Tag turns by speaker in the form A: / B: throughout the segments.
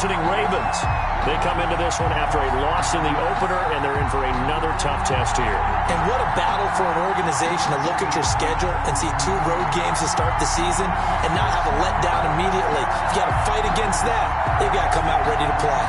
A: Ravens. They come into this one after a loss in the opener, and they're in for another tough test here.
B: And what a battle for an organization to look at your schedule and see 2 road games to start the season and not have a letdown immediately. You've got to fight against that. They've got to come out ready to play.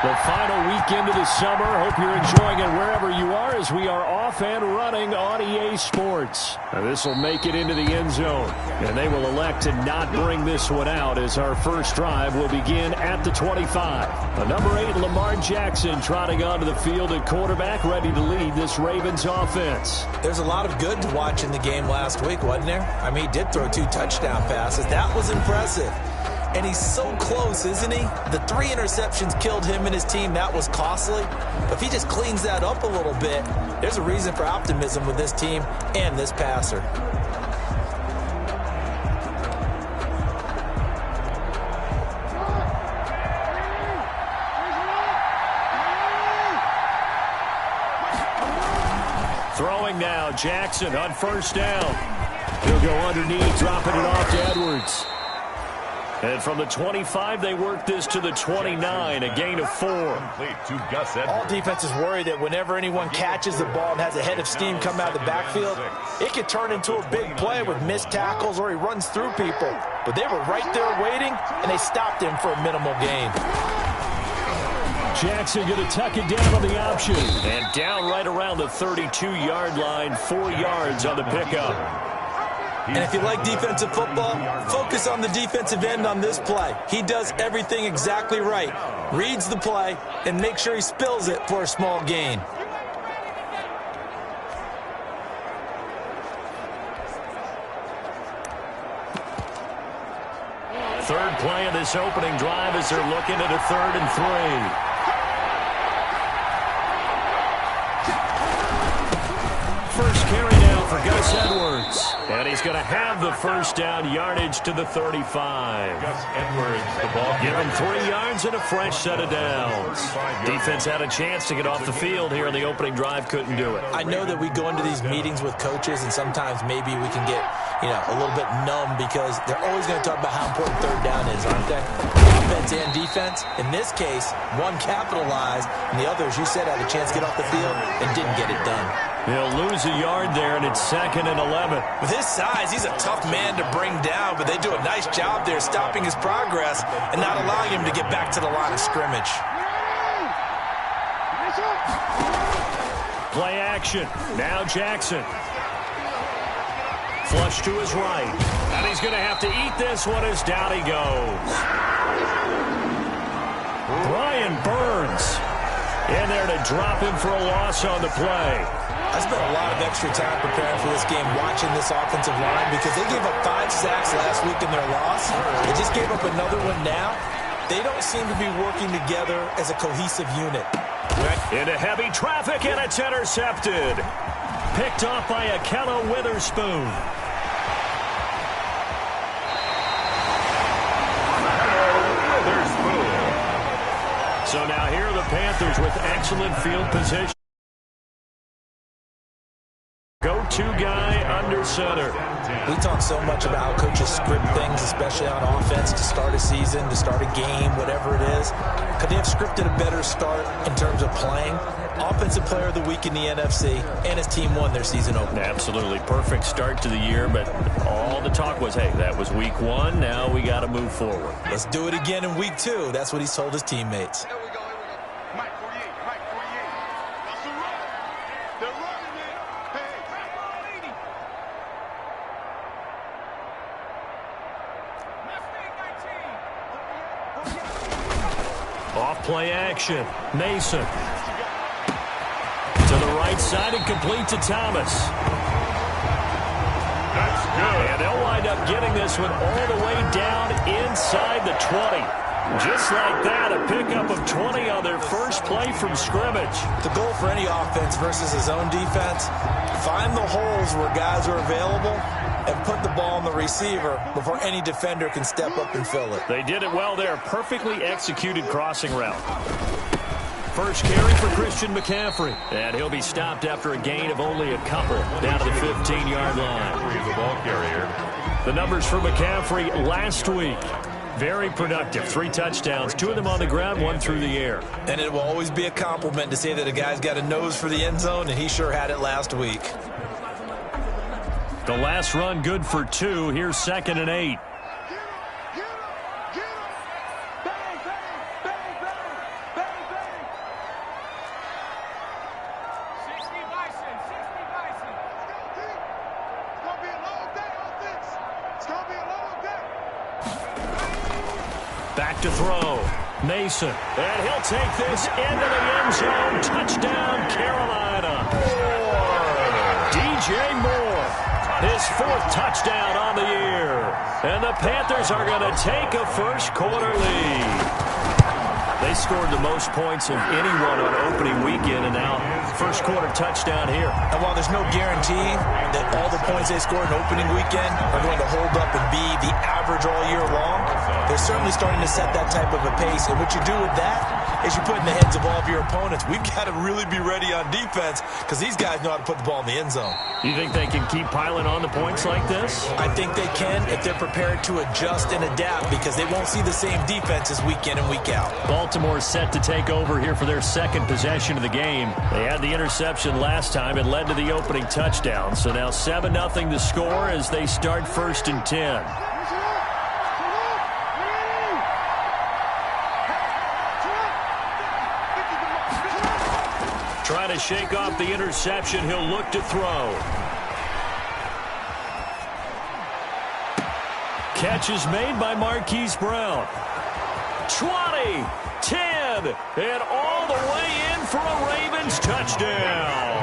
A: The final weekend of the summer. Hope you're enjoying it wherever you are as we are off and running on EA Sports. This will make it into the end zone, and they will elect to not bring this one out as our first drive will begin at the 25. The number 8, Lamar Jackson, trotting onto the field at quarterback, ready to lead this Ravens offense.
B: There's a lot of good to watch in the game last week, wasn't there? I mean, he did throw 2 touchdown passes. That was impressive. And he's so close, isn't he? The 3 interceptions killed him and his team. That was costly. But if he just cleans that up a little bit, there's a reason for optimism with this team and this passer.
A: Throwing now, Jackson on first down. He'll go underneath, dropping it off to Edwards. And from the 25, they work this to the 29, a gain of 4.
B: All defenses worry that whenever anyone catches the ball and has a head of steam come out of the backfield, it could turn into a big play with missed tackles or he runs through people. But they were right there waiting, and they stopped him for a minimal gain.
A: Jackson going to tuck it down on the option. And down right around the 32-yard line, 4 yards on the pickup.
B: And if you like defensive football, focus on the defensive end on this play. He does everything exactly right. Reads the play and makes sure he spills it for a small gain.
A: Third play of this opening drive as they're looking at a 3rd and 3. First carry down for Gus Edwards. And he's going to have the first down, yardage to the 35.
C: Gus Edwards, the ball.
A: Give him 3 yards and a fresh set of downs. Defense had a chance to get off the field here in the opening drive, couldn't do it.
B: I know that we go into these meetings with coaches, and sometimes maybe we can get, a little bit numb because they're always going to talk about how important 3rd down is, aren't they? Offense and defense. In this case, one capitalized, and the other, as you said, had a chance to get off the field and didn't get it done.
A: He'll lose a yard there, and it's 2nd and 11.
B: With his size, he's a tough man to bring down, but they do a nice job there stopping his progress and not allowing him to get back to the line of scrimmage.
A: Play action. Now Jackson. Flush to his right. And he's going to have to eat this one as down he goes. Brian Burns in there to drop him for a loss on the play.
B: I spent a lot of extra time preparing for this game, watching this offensive line, because they gave up 5 sacks last week in their loss. They just gave up another one now. They don't seem to be working together as a cohesive unit.
A: Into heavy traffic, and it's intercepted. Picked off by Akella Witherspoon. So now here are the Panthers with excellent field position. Go-to guy under center.
B: We talk so much about how coaches script things, especially on offense, to start a season, to start a game, whatever it is. Could they have scripted a better start in terms of playing? Offensive Player of the Week in the NFC, and his team won their season opener.
A: Absolutely. Perfect start to the year, but all the talk was, hey, that was week 1. Now we got to move forward.
B: Let's do it again in week 2. That's what he's told his teammates.
A: Off-play action. Mason. To the right side and complete to Thomas.
C: That's good.
A: And they'll wind up getting this one all the way down inside the 20. Just like that, a pickup of 20 on their first play from scrimmage.
B: The goal for any offense versus his own defense, find the holes where guys are available and put the ball on the receiver before any defender can step up and fill it.
A: They did it well there. Perfectly executed crossing route. First carry for Christian McCaffrey. And he'll be stopped after a gain of only a couple down to the 15-yard line.
C: The ball carrier.
A: The numbers for McCaffrey last week. Very productive. 3 touchdowns, 2 of them on the ground, 1 through the air.
B: And it will always be a compliment to say that a guy's got a nose for the end zone, and he sure had it last week.
A: The last run good for 2. Here's 2nd and 8. Back to throw. Mason. And he'll take this into the end zone. Touchdown, Carolina. DJ Moore. His 4th touchdown on the year. And the Panthers are going to take a first-quarter lead. They scored the most points of anyone on opening weekend, and now first-quarter touchdown here.
B: And while there's no guarantee that all the points they scored in opening weekend are going to hold up and be the average all year long, they're certainly starting to set that type of a pace. And what you do with that is you put in the heads of all of your opponents, we've got to really be ready on defense because these guys know how to put the ball in the end zone.
A: You think they can keep piling on the points like this?
B: I think they can if they're prepared to adjust and adapt because they won't see the same defenses week in and week out.
A: Baltimore set to take over here for their 2nd possession of the game. They had the interception last time. It led to the opening touchdown. So now 7-0 to score as they start 1st and 10. Trying to shake off the interception. He'll look to throw. Catch is made by Marquise Brown. 20, 10, and all the way in for a Ravens touchdown.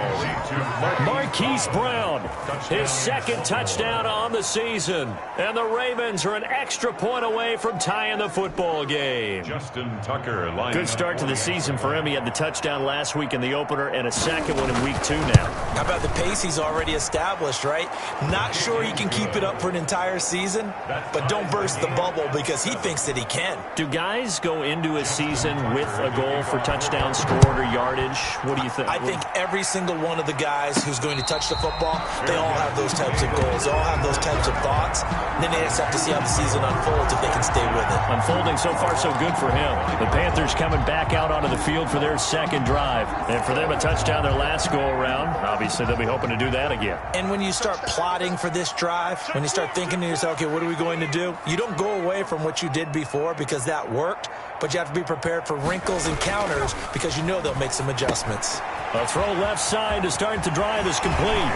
A: Marquise Brown, his 2nd touchdown on the season. And the Ravens are an extra point away from tying the football game.
C: Justin Tucker.
A: Good start to the season for him. He had the touchdown last week in the opener and a 2nd one in week 2 now.
B: How about the pace he's already established, right? Not sure he can keep it up for an entire season, but don't burst the bubble because he thinks that he can.
A: Do guys go into a season with a goal for touchdown scored or yardage? What do you think?
B: I think every single one of the guys who's going to touch the football, they all have those types of goals. They all have those types of thoughts. And then they just have to see how the season unfolds if they can stay with it.
A: Unfolding so far so good for him. The Panthers coming back out onto the field for their 2nd drive. And for them a touchdown their last go-around. Obviously they'll be hoping to do that again.
B: And when you start plotting for this drive, when you start thinking to yourself, okay, what are we going to do? You don't go away from what you did before because that worked. But you have to be prepared for wrinkles and counters because you know they'll make some adjustments.
A: A throw left side to start the drive is complete.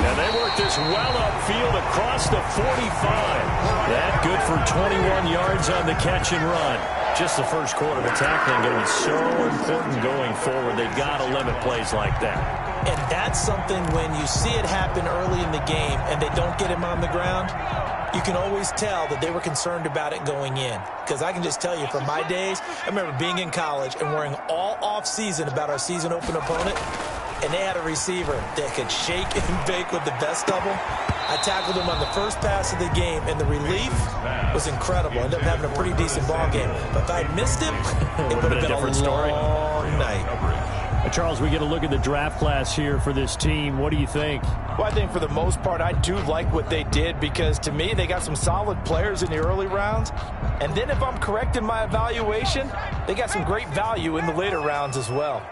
A: And they work this well upfield across the 45. That good for 21 yards on the catch and run. Just the first quarter of the tackling going to be so important going forward. They've got to limit plays like that.
B: And that's something when you see it happen early in the game and they don't get him on the ground, you can always tell that they were concerned about it going in. Because I can just tell you from my days, I remember being in college and worrying all off-season about our season open opponent, and they had a receiver that could shake and bake with the best of them. I tackled him on the first pass of the game, and the relief was incredible. I ended up having a pretty decent ball game. But if I had missed him, it would have been a long night.
A: Charles, we get a look at the draft class here for this team. What do you think?
D: Well, I think for the most part, I do like what they did because, to me, they got some solid players in the early rounds. And then if I'm correct in my evaluation, they got some great value in the later rounds as well.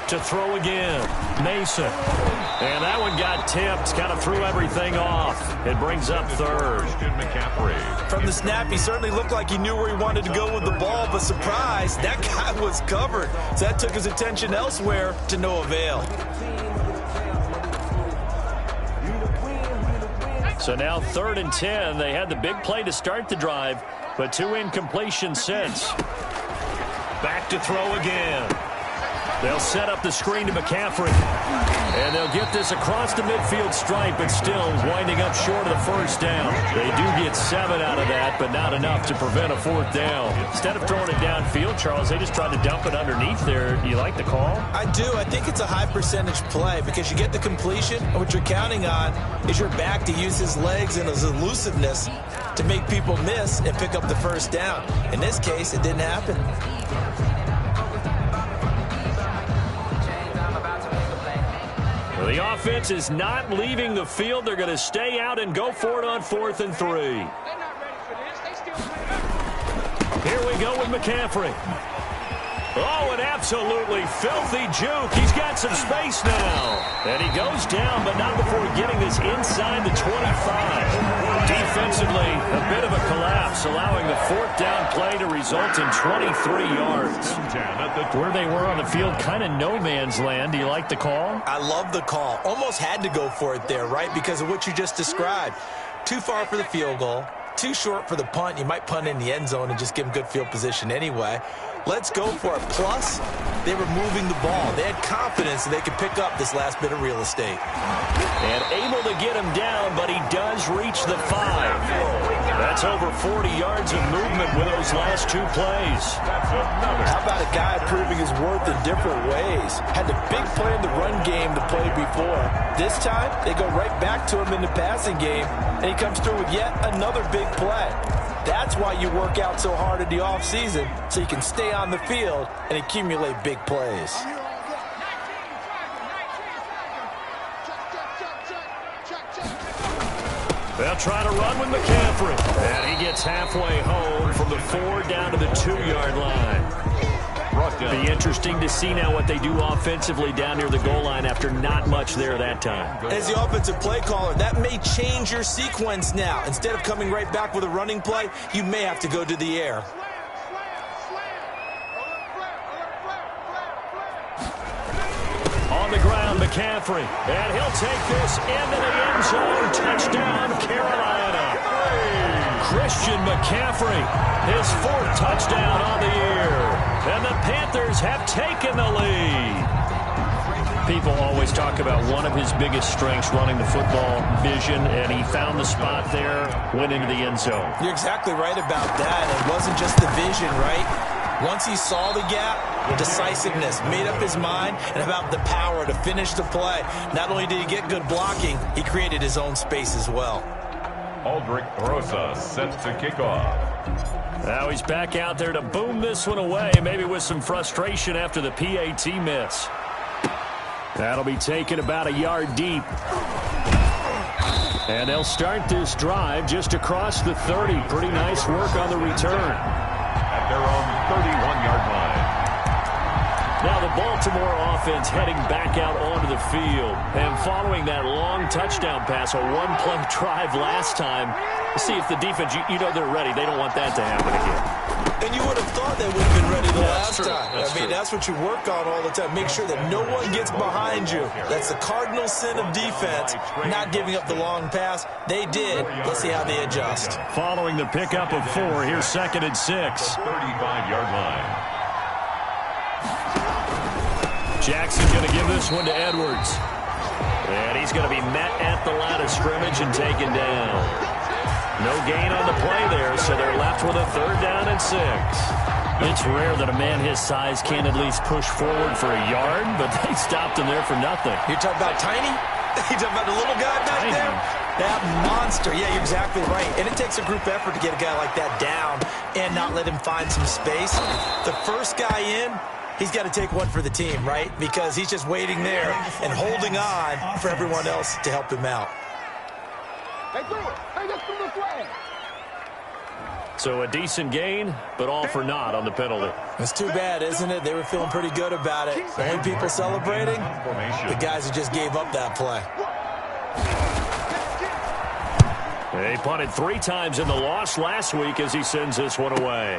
A: To throw again, Mason. And that one got tipped, kind of threw everything off. It brings up 3rd.
B: From the snap, he certainly looked like he knew where he wanted to go with the ball, but surprise, that guy was covered. So that took his attention elsewhere to no avail.
A: So now 3rd and 10. They had the big play to start the drive, but 2 incompletions since. Back to throw again. They'll set up the screen to McCaffrey. And they'll get this across the midfield stripe, but still winding up short of the first down. They do get 7 out of that, but not enough to prevent a 4th down. Instead of throwing it downfield, Charles, they just tried to dump it underneath there. Do you like the call?
B: I do. I think it's a high percentage play because you get the completion, and what you're counting on is your back to use his legs and his elusiveness to make people miss and pick up the first down. In this case, it didn't happen.
A: Well, The offense is not leaving the field. They're going to stay out and go for it on 4th and 3. Here we go with McCaffrey. Oh, an absolutely filthy juke. He's got some space now. And he goes down, but not before getting this inside the 25. Defensively, a bit of a collapse, allowing the 4th down play to result in 23 yards. Where they were on the field, kind of no man's land. Do you like the call?
B: I love the call. Almost had to go for it there, right, because of what you just described. Too far for the field goal. Too short for the punt. You might punt in the end zone and just give them good field position anyway. Let's go for it. Plus, they were moving the ball. They had confidence that they could pick up this last bit of real estate.
A: And able to get him down, but he does reach the 5. That's over 40 yards of movement with those last 2 plays.
D: How about a guy proving his worth in different ways? Had the big play in the run game to play before. This time, they go right back to him in the passing game, and he comes through with yet another big play. That's why you work out so hard in the offseason, so you can stay on the field and accumulate big plays.
A: They'll try to run with McCaffrey. And he gets halfway home from the 4 down to the 2-yard line. Be interesting to see now what they do offensively down near the goal line after not much there that time.
B: As the offensive play caller, that may change your sequence now. Instead of coming right back with a running play, you may have to go to the air.
A: On the ground, McCaffrey. And he'll take this into the end zone. Touchdown, Carolina. Christian McCaffrey, his 4th touchdown on the year. And the Panthers have taken the lead. People always talk about one of his biggest strengths, running the football, vision, and he found the spot there, went into the end zone.
B: You're exactly right about that. It wasn't just the vision, right? Once he saw the gap, decisiveness, made up his mind, and about the power to finish the play. Not only did he get good blocking, he created his own space as well.
C: Aldrich Rosa set to kick off.
A: Now he's back out there to boom this one away, maybe with some frustration after the PAT miss. That'll be taken about a yard deep. And they'll start this drive just across the 30. Pretty nice work on the return.
C: At their own 31-yard line.
A: Now the Baltimore offense heading back out onto the field. And following that long touchdown pass, a 1-play drive last time, see if the defense, you know they're ready. They don't want that to happen again.
B: And you would have thought they would have been ready the last time. I mean, that's what you work on all the time. Make sure that no one gets behind you. That's the cardinal sin of defense, not giving up the long pass. They did. Let's see how they adjust.
A: Following the pickup of 4, here's 2nd and 6.
C: 35-yard line.
A: Jackson's going to give this one to Edwards. And he's going to be met at the line of scrimmage and taken down. No gain on the play there, so they're left with a 3rd down and 6. It's rare that a man his size can't at least push forward for a yard, but they stopped him there for nothing.
B: You're talking about tiny? You're talking about the little guy back there? That monster. Yeah, you're exactly right. And it takes a group effort to get a guy like that down and not let him find some space. The first guy in, he's got to take one for the team, right? Because he's just waiting there and holding on for everyone else to help him out.
A: So a decent gain, but all for naught on the penalty.
B: It's too bad, isn't it? They were feeling pretty good about it. The only people celebrating, the guys who just gave up that play.
A: They punted 3 times in the loss last week as he sends this one away.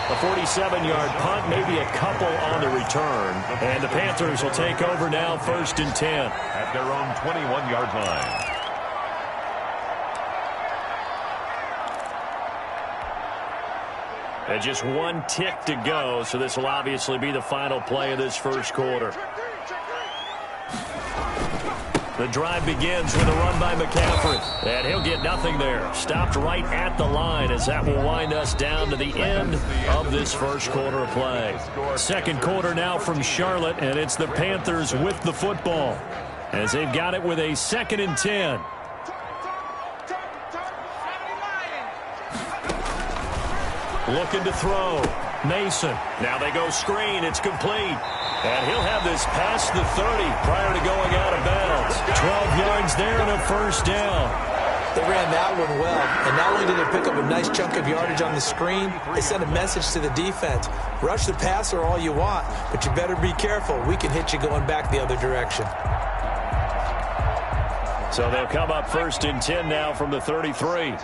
A: A 47-yard punt, maybe a couple on the return. And the Panthers will take over now, 1st and 10.
C: At their own 21-yard line.
A: And just 1 tick to go, so this will obviously be the final play of this first quarter. The drive begins with a run by McCaffrey. And he'll get nothing there. Stopped right at the line as that will wind us down to the end of this first quarter of play. Second quarter now from Charlotte, and it's the Panthers with the football as they've got it with a 2nd and 10. Looking to throw. Mason. Now they go screen. It's complete. And he'll have this past the 30 prior to going out of bounds. 12 yards there and a first down.
B: They ran that one well, and not only did they pick up a nice chunk of yardage on the screen, they sent a message to the defense. Rush the passer all you want, but you better be careful. We can hit you going back the other direction.
A: So they'll come up first and 10 now from the 33.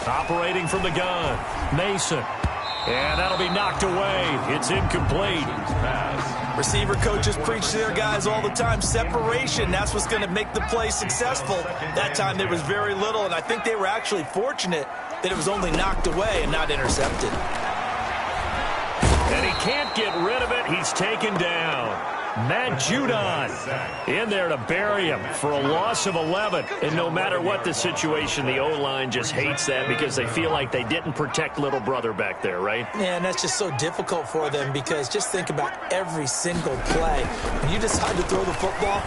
A: Operating from the gun, Mason. And that'll be knocked away. It's incomplete.
B: Receiver coaches preach to their guys all the time. Separation, that's what's going to make the play successful. That time there was very little, and I think they were actually fortunate that it was only knocked away and not intercepted.
A: And he can't get rid of it. He's taken down. Matt Judon in there to bury him for a loss of 11. And no matter what the situation, the O-line just hates that because they feel like they didn't protect little brother back there, right?
B: Yeah, and that's just so difficult for them because just think about every single play. When you decide to throw the football,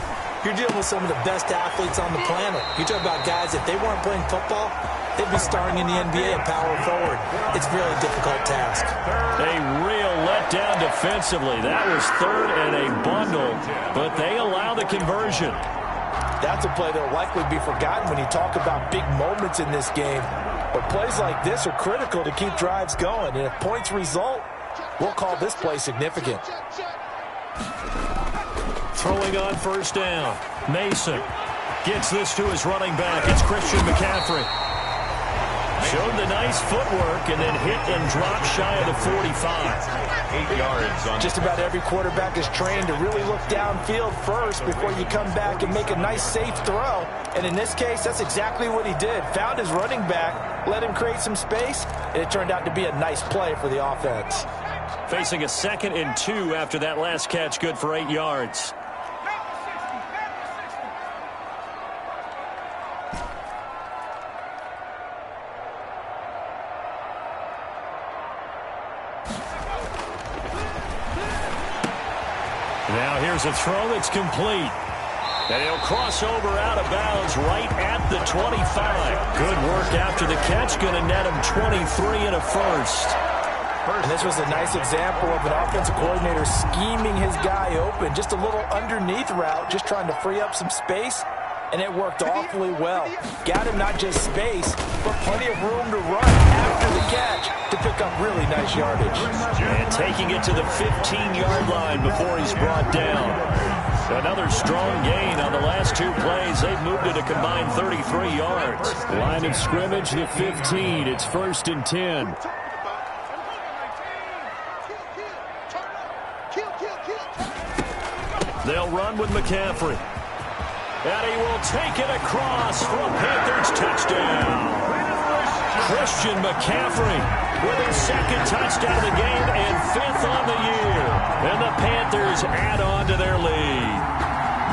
B: you're dealing with some of the best athletes on the planet. You talk about guys, if they weren't playing football, they'd be starring in the NBA at power forward. It's a really difficult task.
A: A real letdown defensively. That was third and a bundle, but they allow the conversion.
D: That's a play that will likely be forgotten when you talk about big moments in this game. But plays like this are critical to keep drives going. And if points result, we'll call this play significant.
A: Throwing on first down. Mason gets this to his running back. It's Christian McCaffrey. Showed the nice footwork and then hit and dropped shy of the 45.
C: 8 yards on.
D: Just about every quarterback is trained to really look downfield first before you come back and make a nice safe throw. And in this case, that's exactly what he did. Found his running back, let him create some space, and it turned out to be a nice play for the offense.
A: Facing a 2nd and 2 after that last catch, good for 8 yards. Now here's a throw that's complete. And he'll cross over out of bounds right at the 25. Good work after the catch. Going to net him 23 and a first.
D: And this was a nice example of an offensive coordinator scheming his guy open. Just a little underneath route, just trying to free up some space. And it worked awfully well. Got him not just space, but plenty of room to run after the catch to pick up really nice yardage.
A: And taking it to the 15-yard line before he's brought down. Another strong gain on the last 2 plays. They've moved it a combined 33 yards. Line of scrimmage, the 15. It's 1st and 10. They'll run with McCaffrey. And he will take it across for a Panthers touchdown. Christian McCaffrey with his 2nd touchdown of the game and 5th on the year. And the Panthers add on to their lead.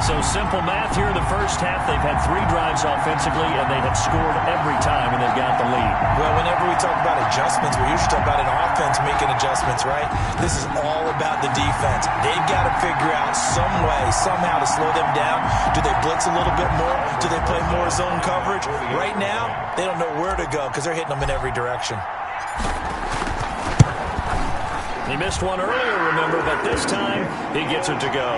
A: So simple math here in the first half. They've had 3 drives offensively, and they have scored every time, and they've got the lead.
B: Well, whenever we talk about adjustments, we usually talk about an offense making adjustments, right? This is all about the defense. They've got to figure out some way, somehow to slow them down. Do they blitz a little bit more? Do they play more zone coverage? Right now, they don't know where to go because they're hitting them in every direction.
A: He missed one earlier, remember, but this time he gets it to go.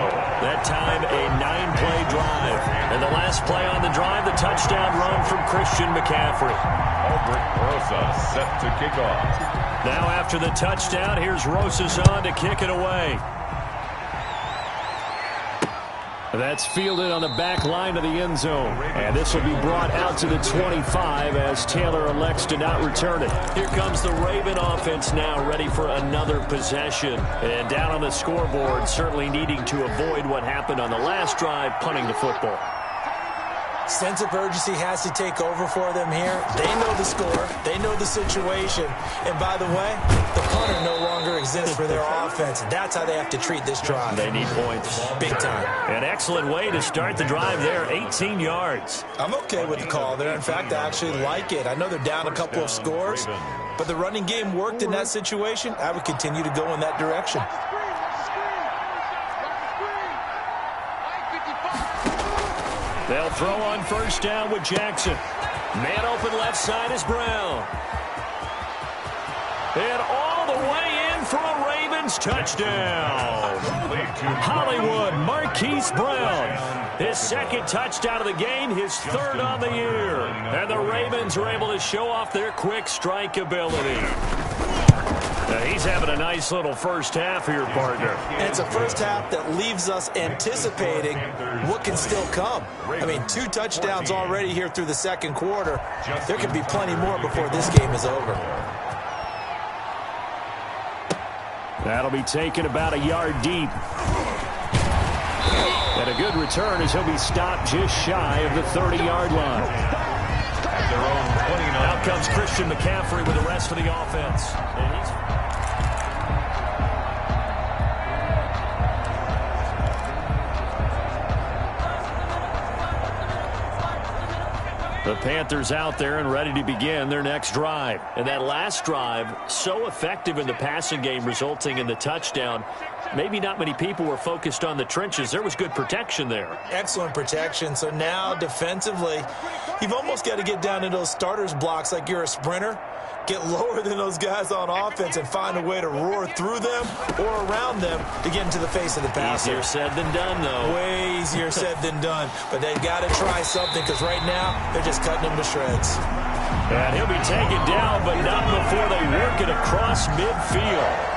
A: That time a 9-play drive. And the last play on the drive, the touchdown run from Christian McCaffrey.
C: Rosa set to kick off.
A: Now after the touchdown, here's Rosas on to kick it away. That's fielded on the back line of the end zone. And this will be brought out to the 25 as Taylor elects to not return it. Here comes the Raven offense now ready for another possession. And down on the scoreboard, certainly needing to avoid what happened on the last drive, punting the football.
B: Sense of urgency has to take over for them here. They know the score. They know the situation. And by the way, the punter no longer exists for their offense. That's how they have to treat this drive.
A: They need points.
B: Big time.
A: An excellent way to start the drive there, 18 yards.
B: I'm okay with the call there. In fact, I actually like it. I know they're down a couple of scores, but the running game worked in that situation. I would continue to go in that direction.
A: They'll throw on first down with Jackson. Man open left side is Brown. And all the way in for a Ravens touchdown. Hollywood Marquise Brown. His second touchdown of the game, his third on the year. And the Ravens are able to show off their quick strike ability. Now he's having a nice little first half here, partner.
B: And it's a first half that leaves us anticipating what can still come. I mean, 2 touchdowns already here through the second quarter. There could be plenty more before this game is over.
A: That'll be taken about a yard deep. And a good return as he'll be stopped just shy of the 30-yard line.
C: At their own 29.
A: Out comes Christian McCaffrey with the rest of the offense. The Panthers out there and ready to begin their next drive. And that last drive, so effective in the passing game, resulting in the touchdown. Maybe not many people were focused on the trenches. There was good protection there.
B: Excellent protection. So now defensively, you've almost got to get down into those starters blocks like you're a sprinter. Get lower than those guys on offense and find a way to roar through them or around them to get into the face of the passer.
A: Easier said than done, though.
B: Way easier said than done. But they've got to try something because right now they're just cutting them to shreds.
A: And he'll be taken down, but not before they work it across midfield.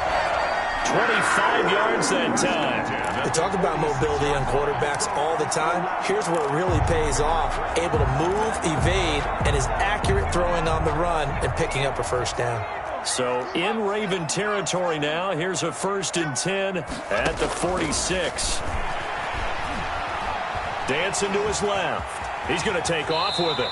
A: 25 yards that time.
B: They talk about mobility on quarterbacks all the time. Here's where it really pays off. Able to move, evade, and is accurate throwing on the run and picking up a first down.
A: So in Raven territory now. Here's a 1st and 10 at the 46. Dancing to his left. He's going to take off with it.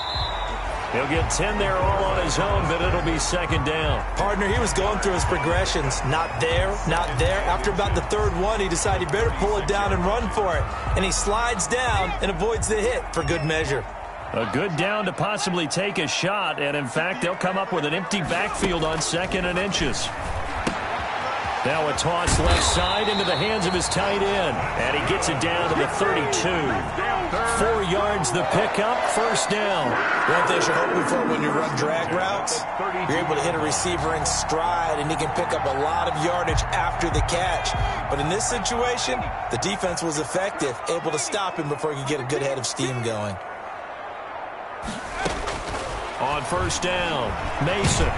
A: He'll get 10 there all on his own, but it'll be 2nd down.
B: Partner, he was going through his progressions. Not there, not there. After about the 3rd one, he decided he better pull it down and run for it. And he slides down and avoids the hit for good measure.
A: A good down to possibly take a shot, and in fact, they'll come up with an empty backfield on 2nd and inches. Now a toss left side into the hands of his tight end, and he gets it down to the 32. 4 yards the pickup, 1st down.
B: One thing you're hoping for when you run drag routes, you're able to hit a receiver in stride, and he can pick up a lot of yardage after the catch. But in this situation, the defense was effective, able to stop him before he could get a good head of steam going.
A: On 1st down, Mason.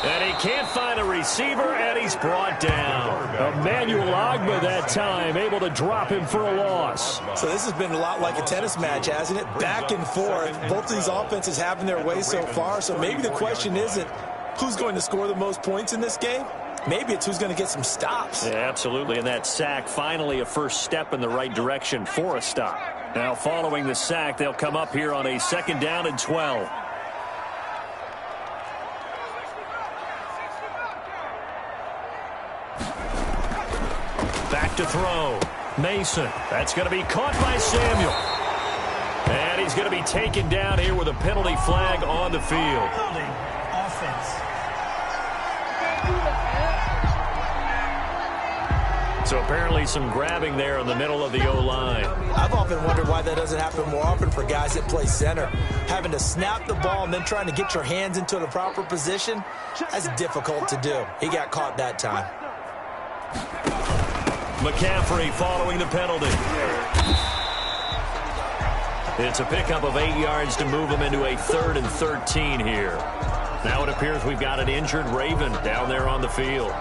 A: And he can't find a receiver, and he's brought down. Emmanuel Ogbah that time, able to drop him for a loss.
B: So this has been a lot like a tennis match, hasn't it? Back and forth. Both of these offenses having their way so far. So maybe the question isn't who's going to score the most points in this game. Maybe it's who's going to get some stops.
A: Yeah, absolutely. And that sack, finally a first step in the right direction for a stop. Now following the sack, they'll come up here on a 2nd down and 12. Back to throw. Mason. That's going to be caught by Samuel. And he's going to be taken down here with a penalty flag on the field.
B: Offense.
A: So apparently some grabbing there in the middle of the O-line.
B: I've often wondered why that doesn't happen more often for guys that play center. Having to snap the ball and then trying to get your hands into the proper position, that's difficult to do. He got caught that time.
A: McCaffrey following the penalty. It's a pickup of 8 yards to move him into a 3rd and 13 here. Now it appears we've got an injured Raven down there on the field.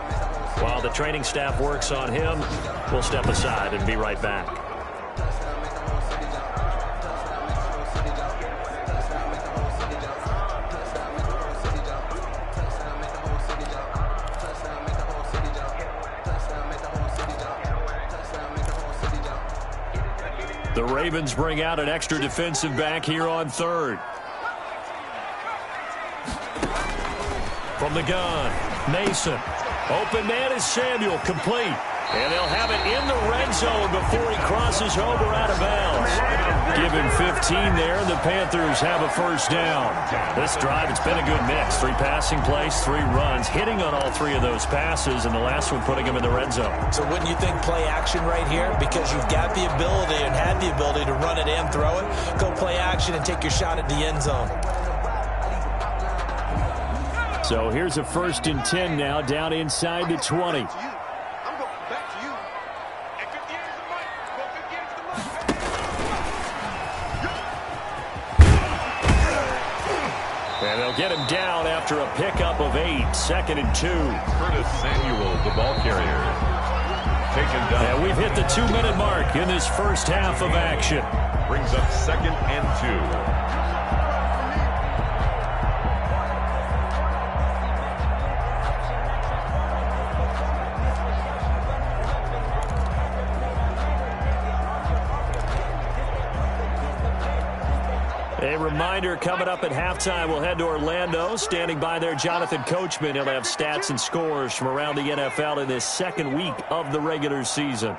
A: While the training staff works on him, we'll step aside and be right back. The Ravens bring out an extra defensive back here on 3rd. From the gun, Mason. Open man is Samuel, complete. And they'll have it in the red zone before he crosses over out of bounds. Give him 15 there, and the Panthers have a first down. This drive, it's been a good mix. 3 passing plays, 3 runs, hitting on all 3 of those passes, and the last one putting him in the red zone.
B: So wouldn't you think play action right here? Because you've got the ability and had the ability to run it and throw it. Go play action and take your shot at the end zone.
A: So here's a 1st and 10 now, down inside the 20. And they'll get him down after a pickup of 8, 2nd and 2.
C: Curtis Samuel, the ball carrier. Taken down.
A: And we've hit the 2-minute mark in this first half of action.
C: Brings up 2nd and 2.
A: A reminder, coming up at halftime, we'll head to Orlando. Standing by there, Jonathan Coachman. He'll have stats and scores from around the NFL in this 2nd week of the regular season.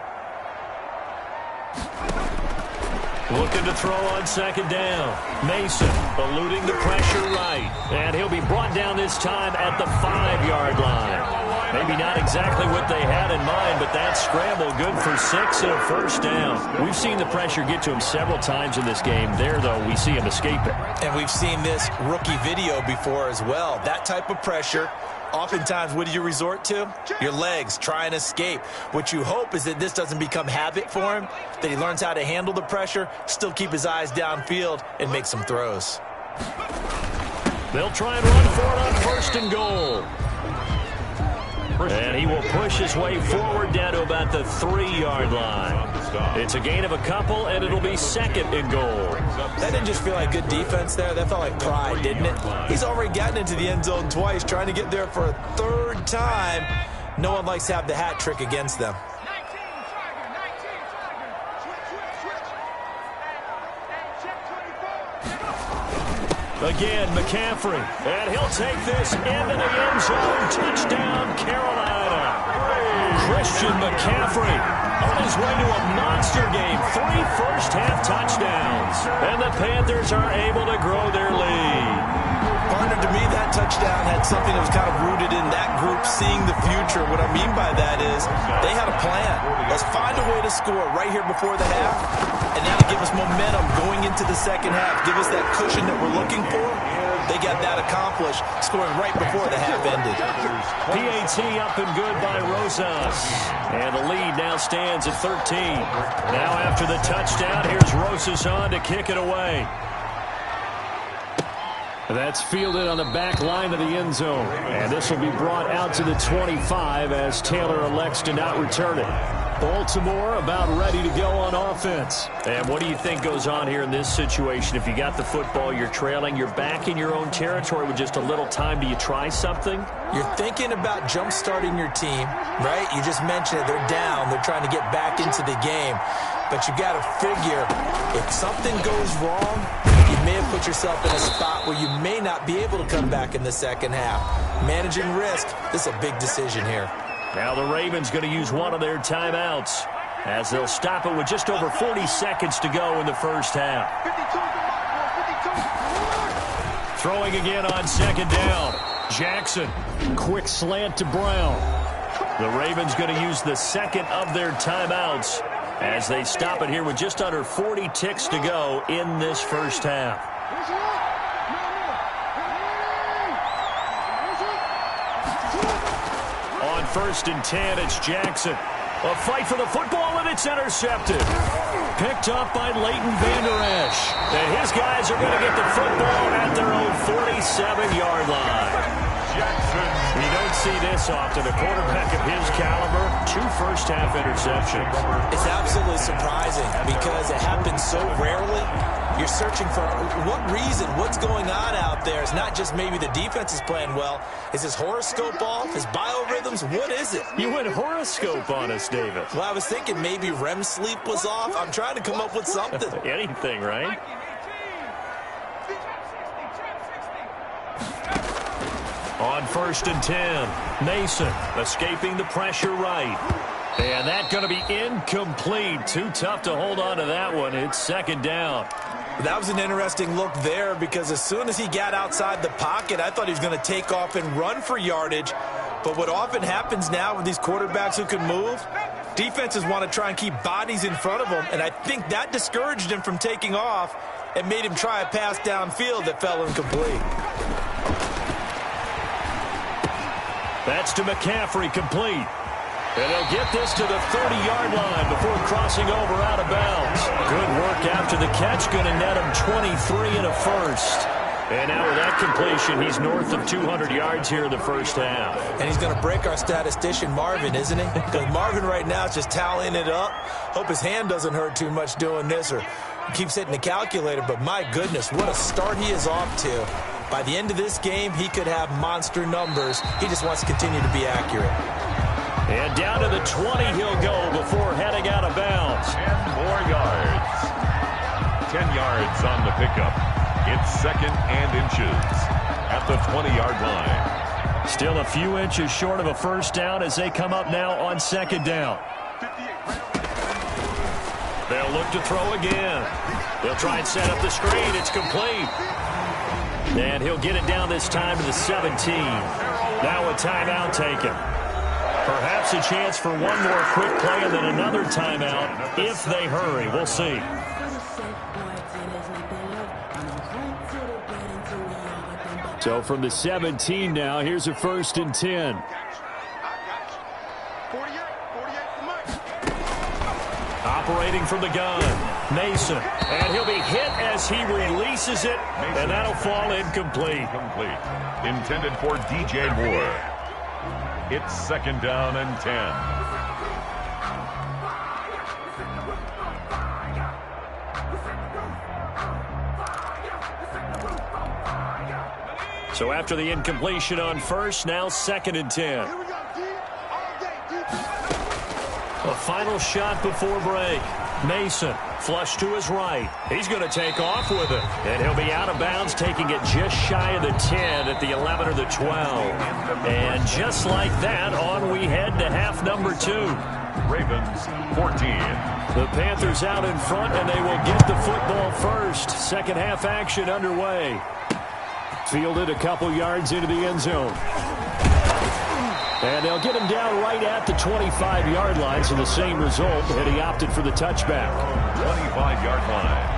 A: Looking to throw on 2nd down. Mason eluding the pressure right. And he'll be brought down this time at the 5-yard line. Maybe not exactly what they had in mind, but that scramble good for 6 and a first down. We've seen the pressure get to him several times in this game. There, though, we see him escape it.
B: And we've seen this rookie video before as well. That type of pressure, oftentimes, what do you resort to? Your legs, try and escape. What you hope is that this doesn't become habit for him, that he learns how to handle the pressure, still keep his eyes downfield, and make some throws.
A: They'll try and run for it on 1st and goal. And he will push his way forward down to about the 3-yard line. It's a gain of a couple, and it'll be 2nd and goal.
B: That didn't just feel like good defense there. That felt like pride, didn't it? He's already gotten into the end zone twice, trying to get there for a 3rd time. No one likes to have the hat trick against them.
A: Again, McCaffrey, and he'll take this into the end zone. Touchdown, Carolina. Christian McCaffrey on his way to a monster game. 3 first-half touchdowns. And the Panthers are able to grow their lead.
B: Partner, to me, that touchdown had something that was kind of rooted in that group seeing the future. What I mean by that is they had a plan. Let's find a way to score right here before the half, and that'll give us momentum going into the 2nd half. Give us that cushion that we're looking for. They got that accomplished, scoring right before the half ended.
A: PAT up and good by Rosas. And the lead now stands at 13. Now after the touchdown, here's Rosas on to kick it away. That's fielded on the back line of the end zone. And this will be brought out to the 25 as Taylor elects to not return it. Baltimore about ready to go on offense. And what do you think goes on here in this situation? If you got the football, you're trailing, you're back in your own territory with just a little time. Do you try something?
B: You're thinking about jump-starting your team, right? You just mentioned it. They're down. They're trying to get back into the game. But you got to figure, if something goes wrong, you may have put yourself in a spot where you may not be able to come back in the 2nd half. Managing risk, this is a big decision here.
A: Now the Ravens going to use one of their timeouts as they'll stop it with just over 40 seconds to go in the first half. Throwing again on 2nd down. Jackson, quick slant to Brown. The Ravens going to use the 2nd of their timeouts as they stop it here with just under 40 ticks to go in this first half. On 1st and 10, it's Jackson. A fight for the football, and it's intercepted. Picked up by Leighton Vander Esch. And his guys are going to get the football at their own 47-yard line.
C: Jackson.
A: You don't see this often. A quarterback of his caliber, 2 first-half interceptions.
B: It's absolutely surprising because it happens so rarely. You're searching for what reason, what's going on out there. It's not just maybe the defense is playing well. Is his horoscope off? His biorhythms? What is it?
A: You went horoscope on us, David.
B: Well, I was thinking maybe REM sleep was off. I'm trying to come up with something.
A: Anything, right? On 1st and 10, Mason escaping the pressure right. And that's going to be incomplete. Too tough to hold on to that one. It's second down.
B: That was an interesting look there because as soon as he got outside the pocket, I thought he was going to take off and run for yardage. But what often happens now with these quarterbacks who can move, defenses want to try and keep bodies in front of them, and I think that discouraged him from taking off and made him try a pass downfield that fell incomplete.
A: That's to McCaffrey, complete. And they'll get this to the 30-yard line before crossing over out of bounds. Good work after the catch. Going to net him 23 and a first. And now with that completion, he's north of 200 yards here in the first half.
B: And he's going to break our statistician, Marvin, isn't he? Because Marvin right now is just tallying it up. Hope his hand doesn't hurt too much doing this, or he keeps hitting the calculator. But my goodness, what a start he is off to. By the end of this game, he could have monster numbers. He just wants to continue to be accurate.
A: And down to the 20 he'll go before heading out of bounds.
C: 10 more yards. 10 yards on the pickup. It's second and inches at the 20-yard line.
A: Still a few inches short of a first down as they come up now on second down. They'll look to throw again. They'll try and set up the screen. It's complete. And he'll get it down this time to the 17. Now a timeout taken. Perhaps a chance for one more quick play and then another timeout if they hurry. We'll see. So from the 17 now, here's a 1st and 10. Operating from the gun, Mason. And he'll be hit as he releases it, and that'll fall incomplete.
C: Intended for DJ Moore. It's second down and 10.
A: So after the incompletion on first, now 2nd and 10. A final shot before break. Mason, flush to his right. He's going to take off with it. And he'll be out of bounds, taking it just shy of the 10 at the 11 or the 12. And just like that, on we head to half number 2.
C: Ravens, 14.
A: The Panthers out in front, and they will get the football first. Second half action underway. Fielded a couple yards into the end zone. And they'll get him down right at the 25-yard line, so the same result, and he opted for the touchback.
C: 25-yard line.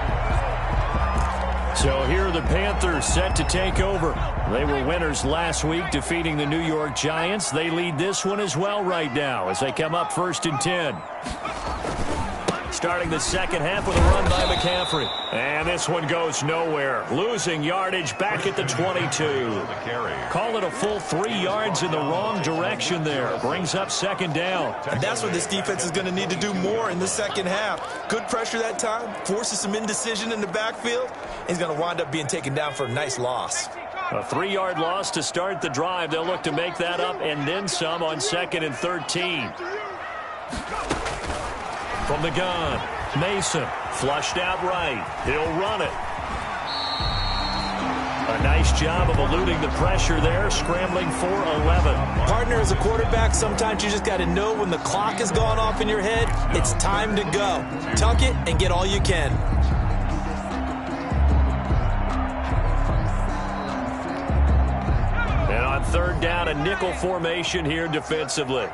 A: So here are the Panthers set to take over. They were winners last week, defeating the New York Giants. They lead this one as well right now as they come up 1st and 10. Starting the second half with a run by McCaffrey. And this one goes nowhere. Losing yardage back at the 22. Call it a full 3 yards in the wrong direction there. Brings up second down.
B: And that's what this defense is going to need to do more in the second half. Good pressure that time. Forces some indecision in the backfield. He's going to wind up being taken down for a nice loss.
A: A 3-yard loss to start the drive. They'll look to make that up and then some on 2nd and 13. From the gun, Mason, flushed out right. He'll run it. A nice job of eluding the pressure there, scrambling for 11.
B: Partner, as a quarterback, sometimes you just got to know when the clock has gone off in your head, it's time to go. Tuck it and get all you can.
A: And on 3rd down, a nickel formation here defensively.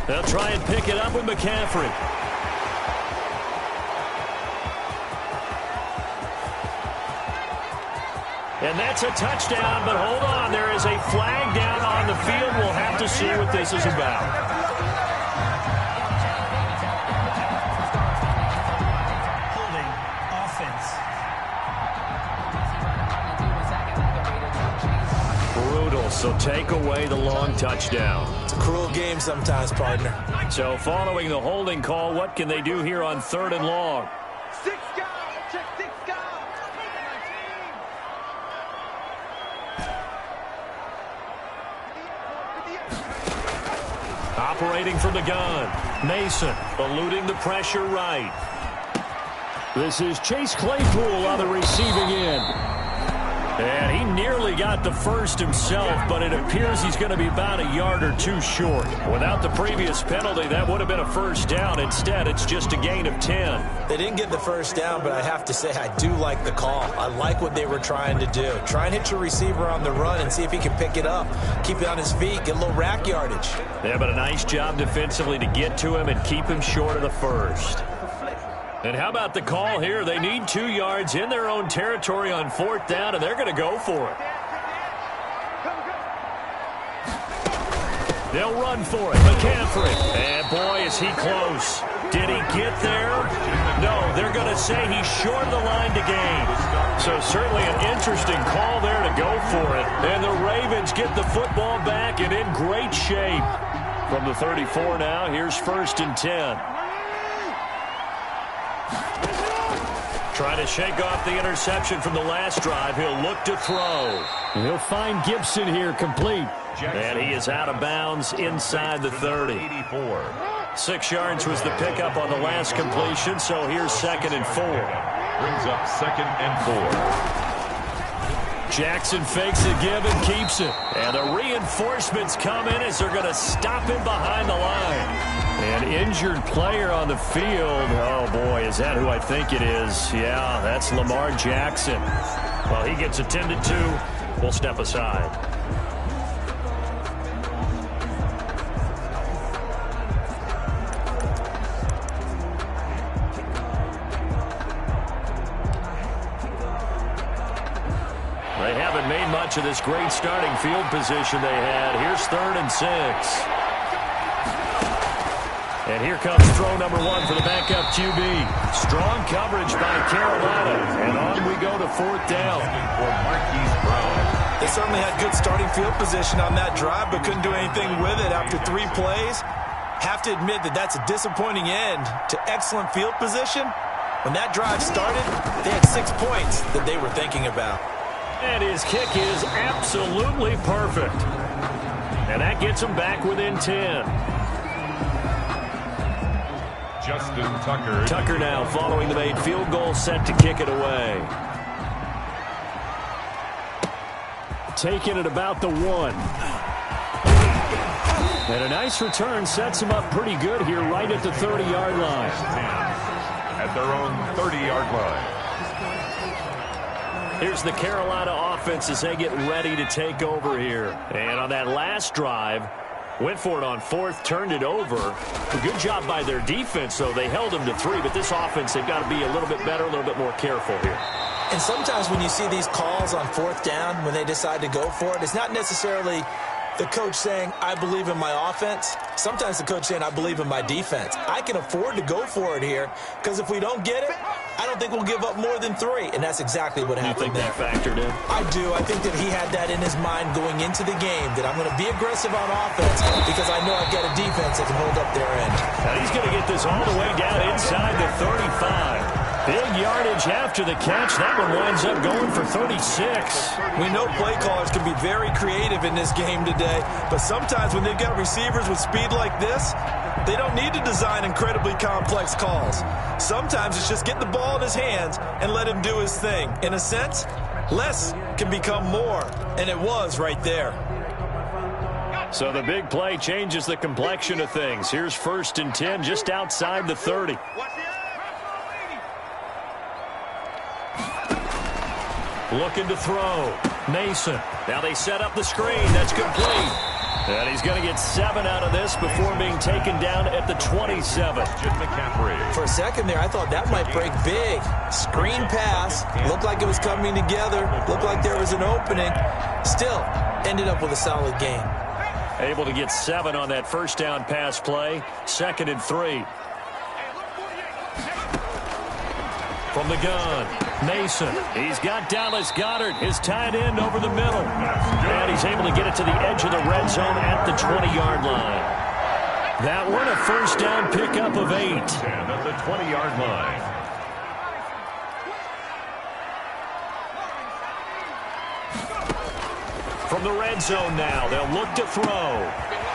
A: They'll try and pick it up with McCaffrey. And that's a touchdown, but hold on. There is a flag down on the field. We'll have to see what this is about. So take away the long touchdown.
B: It's a cruel game sometimes, partner.
A: So following the holding call, what can they do here on 3rd and long?
E: 6 guys. Check 6 guys.
A: Operating from the gun. Mason eluding the pressure right. This is Chase Claypool on the receiving end. And he nearly got the first himself, but it appears he's going to be about a yard or two short. Without the previous penalty, that would have been a first down. Instead, it's just a gain of 10.
B: They didn't get the first down, but I have to say I do like the call. I like what they were trying to do. Try and hit your receiver on the run and see if he can pick it up. Keep it on his feet, get a little rack yardage.
A: Yeah, but a nice job defensively to get to him and keep him short of the first. And how about the call here? They need 2 yards in their own territory on 4th down, and they're going to go for it. They'll run for it. McCaffrey. And boy, is he close. Did he get there? No, they're going to say he's short of the line to gain. So certainly an interesting call there to go for it. And the Ravens get the football back and in great shape. From the 34 now, here's 1st and 10. Trying to shake off the interception from the last drive. He'll look to throw. He'll find Gibson here complete. And he is out of bounds inside the 30. 6 yards was the pickup on the last completion, so here's 2nd and 4.
C: Brings up 2nd and 4.
A: Jackson fakes the give and keeps it. And the reinforcements come in as they're going to stop him behind the line. An injured player on the field. Oh, boy, is that who I think it is? Yeah, that's Lamar Jackson. Well, he gets attended to. We'll step aside. They haven't made much of this great starting field position they had. Here's 3rd and 6. And here comes throw number 1 for the backup QB. Strong coverage by Carolina. And on we go to 4th down.
D: They certainly had good starting field position on that drive, but couldn't do anything with it after 3 plays. Have to admit that that's a disappointing end to excellent field position. When that drive started, they had 6 points that they were thinking about.
A: And his kick is absolutely perfect. And that gets him back within 10.
C: Justin Tucker.
A: Tucker now following the made field goal, set to kick it away. Taking it about the 1. And a nice return sets him up pretty good here right at the 30-yard line.
C: At their own 30-yard line.
A: Here's the Carolina offense as they get ready to take over here. And on that last drive, went for it on 4th, turned it over. A good job by their defense, though. They held them to 3, but this offense, they've got to be a little bit better, a little bit more careful here.
B: And sometimes when you see these calls on 4th down, when they decide to go for it, it's not necessarily the coach saying, I believe in my offense. Sometimes the coach saying, I believe in my defense. I can afford to go for it here, because if we don't get it, I don't think we'll give up more than 3. And that's exactly what happened there.
A: You think that factored in?
B: I do. I think that he had that in his mind going into the game, that I'm going to be aggressive on offense because I know I've got a defense that can hold up their end.
A: Now he's going to get this all the way down inside the 35. Big yardage after the catch. That one winds up going for 36.
D: We know play callers can be very creative in this game today, but sometimes when they've got receivers with speed like this, they don't need to design incredibly complex calls. Sometimes it's just get the ball in his hands and let him do his thing. In a sense, less can become more, and it was right there.
A: So the big play changes the complexion of things. Here's 1st and 10 just outside the 30. Looking to throw. Mason. Now they set up the screen. That's complete. And he's going to get 7 out of this before being taken down at the 27.
B: For a second there, I thought that might break big. Screen pass. Looked like it was coming together. Looked like there was an opening. Still, ended up with a solid game.
A: Able to get 7 on that first down pass play. 2nd and 3. From the gun, Mason. He's got Dallas Goedert, his tight end, over the middle. And he's able to get it to the edge of the red zone at the 20-yard line. That one a first down pickup of 8.
C: And at the 20-yard line.
A: From the red zone now, they'll look to throw.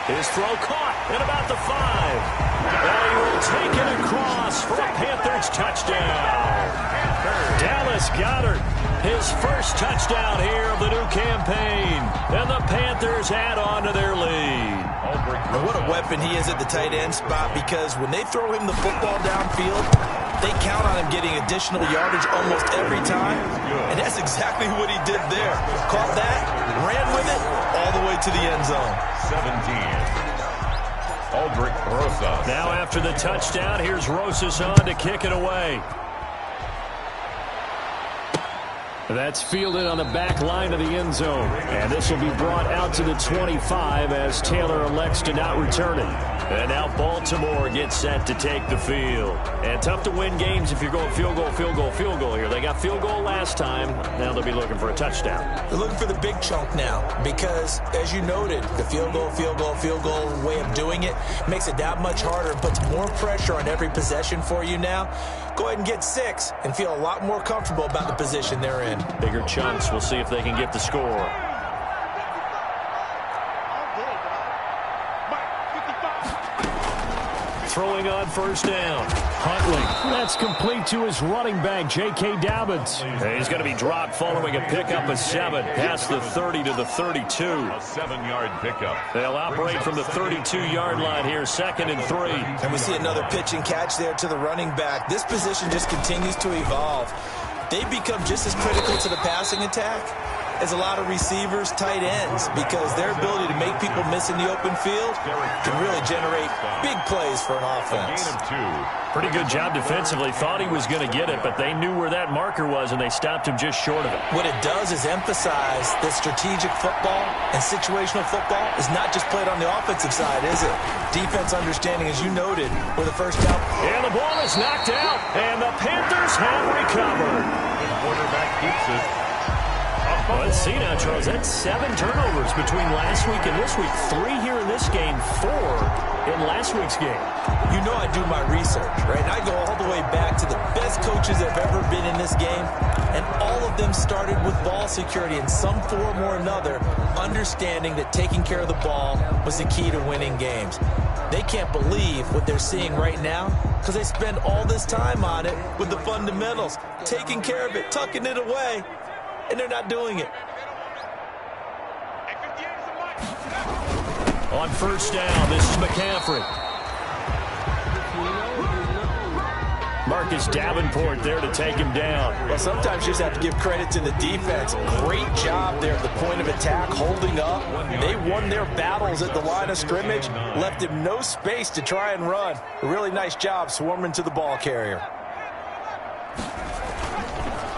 A: His throw caught at about the 5. And he will take it across for a Panthers touchdown. Dallas Goedert, his first touchdown here of the new campaign. And the Panthers add on to their lead.
B: And what a weapon he is at the tight end spot, because when they throw him the football downfield, they count on him getting additional yardage almost every time. And that's exactly what he did there. Caught that, ran with it, all the way to the end zone.
C: 17. Rosas.
A: Now after the touchdown, here's Rosas on to kick it away. That's fielded on the back line of the end zone. And this will be brought out to the 25 as Taylor elects to not return it. And now Baltimore gets set to take the field. And tough to win games if you're going field goal, field goal, field goal here. They got field goal last time. Now they'll be looking for a touchdown.
B: They're looking for the big chunk now because, as you noted, the field goal way of doing it makes it that much harder, puts more pressure on every possession for you now. Go ahead and get 6 and feel a lot more comfortable about the position they're in.
A: Bigger chunks. We'll see if they can get the score. Throwing on first down. Huntley. That's complete to his running back, J.K. Dobbins. He's going to be dropped following a pickup of 7 past the 30 to the 32.
C: A 7-yard pickup.
A: They'll operate from the 32-yard line here, 2nd and 3.
B: And we see another pitch and catch there to the running back. This position just continues to evolve. They become just as critical to the passing attack as a lot of receivers, tight ends, because their ability to make people miss in the open field can really generate big plays for an offense.
C: A gain of 2.
A: Pretty good job defensively. Thought he was going to get it, but they knew where that marker was, and they stopped him just short of it.
B: What it does is emphasize that strategic football and situational football is not just played on the offensive side, is it? Defense understanding, as you noted, where the first down.
A: And the ball is knocked out, and the Panthers have recovered.
C: The quarterback keeps it.
A: Let's see now, Charles. That's 7 turnovers between last week and this week. 3 here in this game, 4 in last week's game.
B: You know I do my research, right? And I go all the way back to the best coaches that have ever been in this game, and all of them started with ball security in some form or another, understanding that taking care of the ball was the key to winning games. They can't believe what they're seeing right now because they spend all this time on it with the fundamentals, taking care of it, tucking it away, and they're not doing it.
A: On first down, this is McCaffrey. Marcus Davenport there to take him down.
D: Well, sometimes you just have to give credit to the defense. Great job there at the point of attack, holding up. They won their battles at the line of scrimmage, left him no space to try and run. A really nice job swarming to the ball carrier.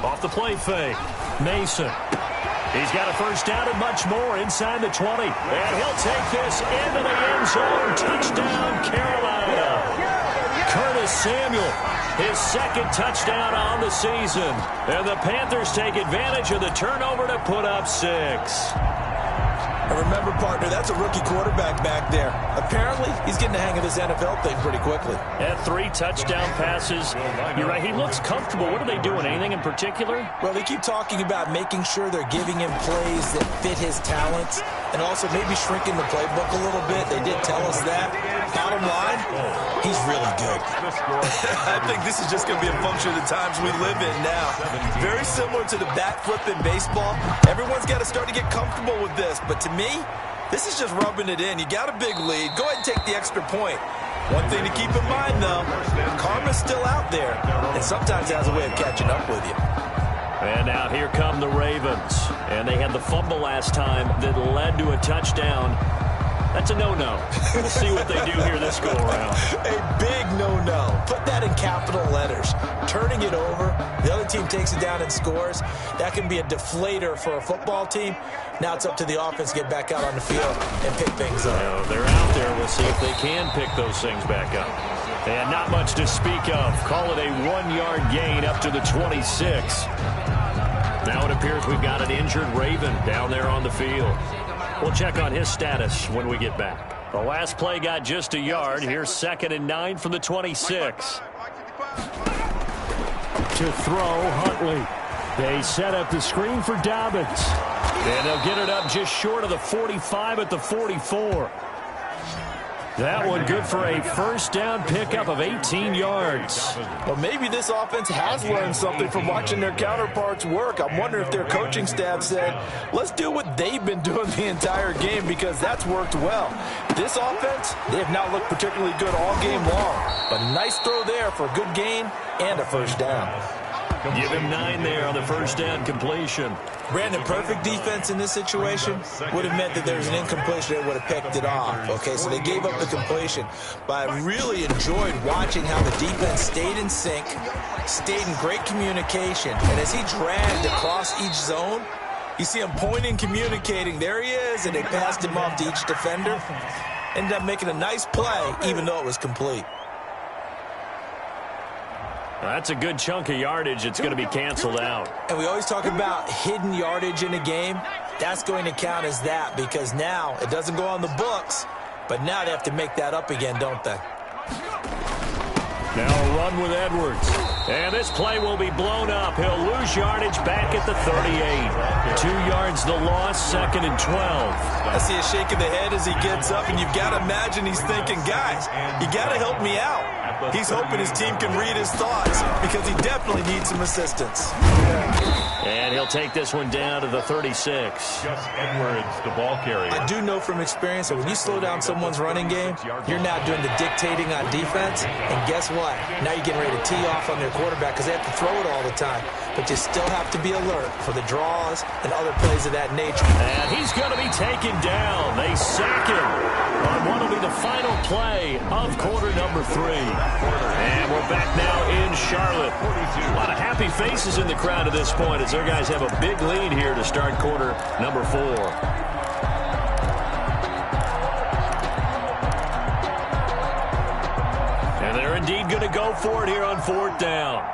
A: Off the play fake, Mason. He's got a first down and much more inside the 20. And he'll take this into the end zone. Touchdown, Carolina. Curtis Samuel, his 2nd touchdown on the season. And the Panthers take advantage of the turnover to put up 6.
B: And remember, partner, that's a rookie quarterback back there. Apparently, he's getting the hang of this NFL thing pretty quickly.
A: At 3 touchdown passes. You're right, he looks comfortable. What are they doing? Anything in particular?
B: Well, they keep talking about making sure they're giving him plays that fit his talents and also maybe shrinking the playbook a little bit. They did tell us that. Bottom line, he's really good. I think this is just going to be a function of the times we live in now. Very similar to the bat flip in baseball. Everyone's got to start to get comfortable with this. But to me, this is just rubbing it in. You got a big lead. Go ahead and take the extra point. One thing to keep in mind, though, karma's still out there, and sometimes it has a way of catching up with you.
A: And now here come the Ravens. And they had the fumble last time that led to a touchdown. That's a no-no. We'll see what they do here this go-around.
B: A big no-no. Put that in capital letters. Turning it over, the other team takes it down and scores. That can be a deflator for a football team. Now it's up to the offense to get back out on the field and pick things up.
A: Well, they're out there. We'll see if they can pick those things back up. And not much to speak of. Call it a 1-yard gain up to the 26. Now it appears we've got an injured Raven down there on the field. We'll check on his status when we get back. The last play got just a yard. Here's 2nd and 9 from the 26. To throw, Huntley. They set up the screen for Dobbins. And they'll get it up just short of the 45 at the 44. That one good for a first down pickup of 18 yards.
D: Well, maybe this offense has learned something from watching their counterparts work. I'm wondering if their coaching staff said, let's do what they've been doing the entire game, because that's worked well. This offense, they have not looked particularly good all game long. But a nice throw there for a good gain and a first down.
A: Give him 9 there on the first down completion.
B: Brandon, perfect defense in this situation would have meant that there was an incompletion that would have picked it off. Okay, so they gave up the completion. But I really enjoyed watching how the defense stayed in sync, stayed in great communication. And as he dragged across each zone, you see him pointing, communicating. There he is, and they passed him off to each defender. Ended up making a nice play, even though it was complete.
A: That's a good chunk of yardage. It's going to be canceled out.
B: And we always talk about hidden yardage in a game. That's going to count as that, because now it doesn't go on the books, but now they have to make that up again, don't they?
A: Now a run with Edwards. And this play will be blown up. He'll lose yardage back at the 38. 2 yards the loss, 2nd and 12.
D: I see a shake of the head as he gets up, and you've got to imagine he's thinking, guys, you got to help me out. He's hoping his team can read his thoughts, because he definitely needs some assistance.
A: And he'll take this one down to the 36.
C: Just Edwards, the ball carrier.
B: I do know from experience that when you slow down someone's running game, you're now doing the dictating on defense. And guess what? Now you're getting ready to tee off on their quarterback because they have to throw it all the time. But you still have to be alert for the draws and other plays of that nature.
A: And he's going to be taken down. They sack him on what will be the final play of quarter number 3. And we're back now in Charlotte. A lot of happy faces in the crowd at this point as their guys have a big lead here to start quarter number 4. And they're indeed going to go for it here on 4th down.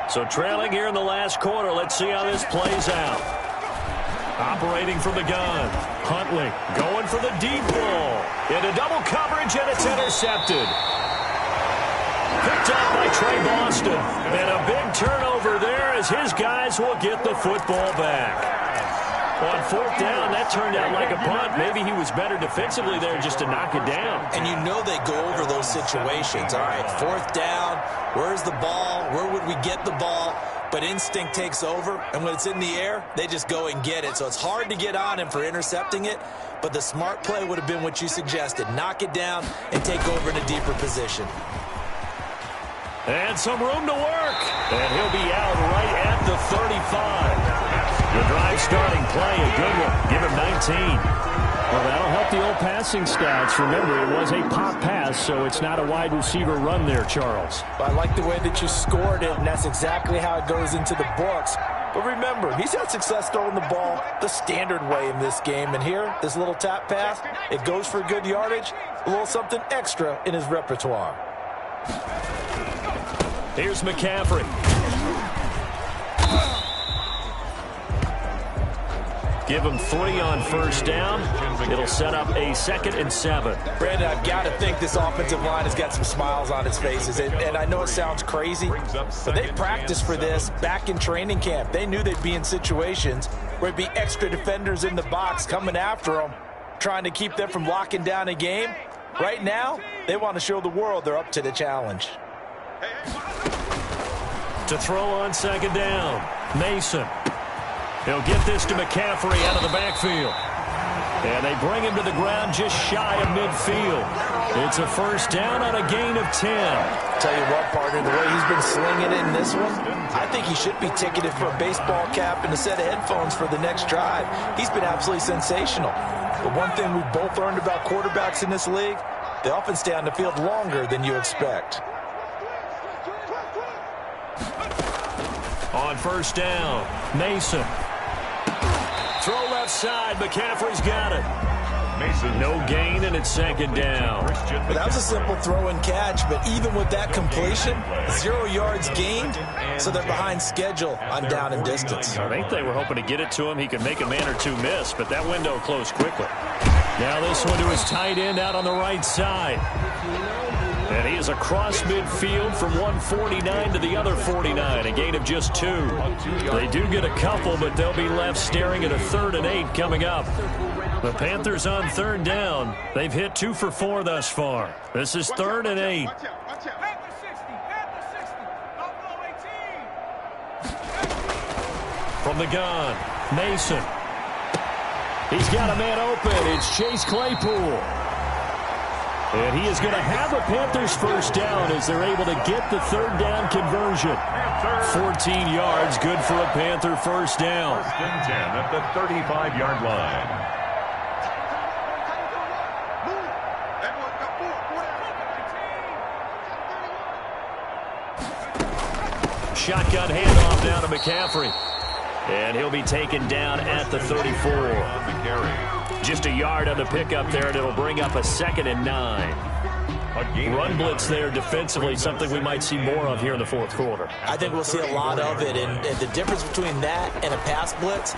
A: So trailing here in the last quarter. Let's see how this plays out. Operating from the gun. Huntley going for the deep ball. Into double coverage, and it's intercepted. Picked up by Trey Boston. And a big turnover there as his guys will get the football back. On 4th down, that turned out like a punt. Maybe he was better defensively there just to knock it down.
B: And you know they go over those situations. All right, 4th down, where's the ball? Where would we get the ball? But instinct takes over, and when it's in the air, they just go and get it. So it's hard to get on him for intercepting it, but the smart play would have been what you suggested. Knock it down and take over in a deeper position.
A: And some room to work. And he'll be out right at the 35. The drive starting play, a good one. Give him 19. Well, that'll help the old passing stats. Remember, it was a pop pass, so it's not a wide receiver run there, Charles.
D: I like the way that you scored it, and that's exactly how it goes into the books. But remember, he's had success throwing the ball the standard way in this game. And here, this little tap pass, it goes for good yardage, a little something extra in his repertoire.
A: Here's McCaffrey. Give him 3 on 1st down. It'll set up a 2nd and 7.
D: Brandon, I've got to think this offensive line has got some smiles on its faces. And I know it sounds crazy, but they practiced for this back in training camp. They knew they'd be in situations where there'd be extra defenders in the box coming after them, trying to keep them from locking down a game. Right now, they want to show the world they're up to the challenge.
A: To throw on 2nd down, Mason. He'll get this to McCaffrey out of the backfield. And they bring him to the ground just shy of midfield. It's a 1st down on a gain of 10.
D: Tell you what, partner, the way he's been slinging it in this one, I think he should be ticketed for a baseball cap and a set of headphones for the next drive. He's been absolutely sensational. But one thing we've both learned about quarterbacks in this league, they often stay on the field longer than you expect.
A: On 1st down, Mason. Throw left side. McCaffrey's got it.
C: Mason.
A: No gain, and it's 2nd down.
B: But that was a simple throw and catch, but even with that completion, 0 yards gained, so they're behind schedule on down and distance.
A: I think they were hoping to get it to him. He could make a man or two miss, but that window closed quickly. Now this one to his tight end out on the right side. And he is across midfield from one 49 to the other 49, a gain of just 2. They do get a couple, but they'll be left staring at a 3rd and 8 coming up. The Panthers on third down. They've hit 2 for 4 thus far. This is 3rd and 8. From the gun, Mason. He's got a man open. It's Chase Claypool. And he is going to have a Panthers first down as they're able to get the 3rd down conversion. 14 yards, good for a Panther first down.
C: 1st and 10 at the 35-yard line.
A: Shotgun handoff down to McCaffrey. And he'll be taken down at the 34. Just a yard on the pickup there, and it'll bring up a 2nd and 9. Run blitz there defensively, something we might see more of here in the 4th quarter.
B: I think we'll see a lot of it, and the difference between that and a pass blitz,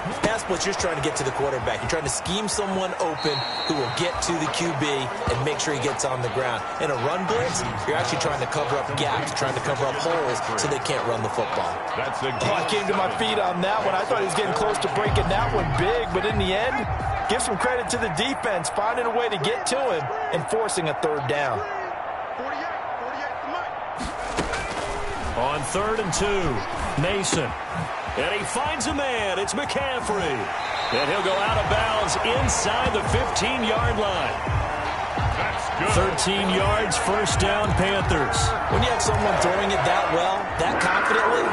B: you're trying to get to the quarterback. You're trying to scheme someone open who will get to the QB and make sure he gets on the ground. In a run blitz, you're actually trying to cover up gaps, trying to cover up holes so they can't run the football.
D: I came to my feet on that one. I thought he was getting close to breaking that one big, but in the end, give some credit to the defense, finding a way to get to him and forcing a 3rd down.
A: On 3rd and 2, Mason. And he finds a man. It's McCaffrey. And he'll go out of bounds inside the 15-yard line. 13 yards, first down, Panthers.
B: When you have someone throwing it that well, that confidently,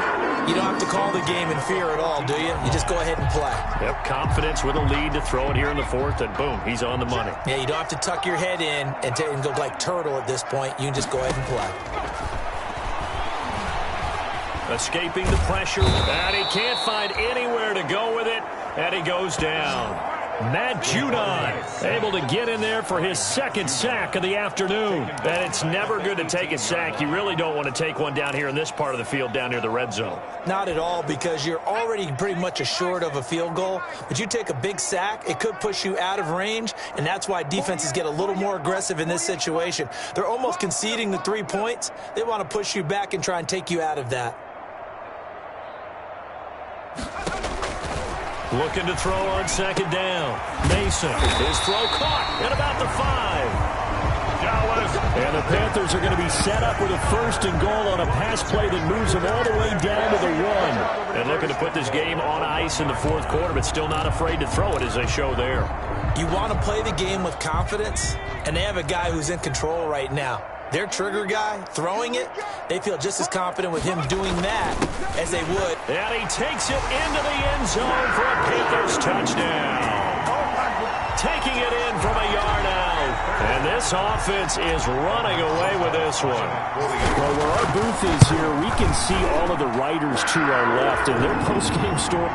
B: you don't have to call the game in fear at all, do you? You just go ahead and play.
A: Yep, confidence with a lead to throw it here in the 4th, and boom, he's on the money.
B: Yeah, you don't have to tuck your head in and go like turtle at this point. You can just go ahead and play.
A: Escaping the pressure, and he can't find anywhere to go with it, and he goes down. Matt Judon able to get in there for his 2nd sack of the afternoon. And it's never good to take a sack. You really don't want to take one down here in this part of the field down near the red zone.
B: Not at all, because you're already pretty much assured of a field goal. But you take a big sack, it could push you out of range, and that's why defenses get a little more aggressive in this situation. They're almost conceding the 3 points. They want to push you back and try and take you out of that.
A: Looking to throw on 2nd down. Mason. His throw caught at about the 5. And the Panthers are going to be set up with a 1st and goal on a pass play that moves them all the way down to the 1. And looking to put this game on ice in the 4th quarter, but still not afraid to throw it as they show there.
B: You want to play the game with confidence, and they have a guy who's in control right now. Their trigger guy throwing it, they feel just as confident with him doing that as they would.
A: And he takes it into the end zone for a Panthers touchdown. Taking it in from a yard out. And this offense is running away with this one.
F: Well, where our booth is here, we can see all of the writers to our left, and their post-game story.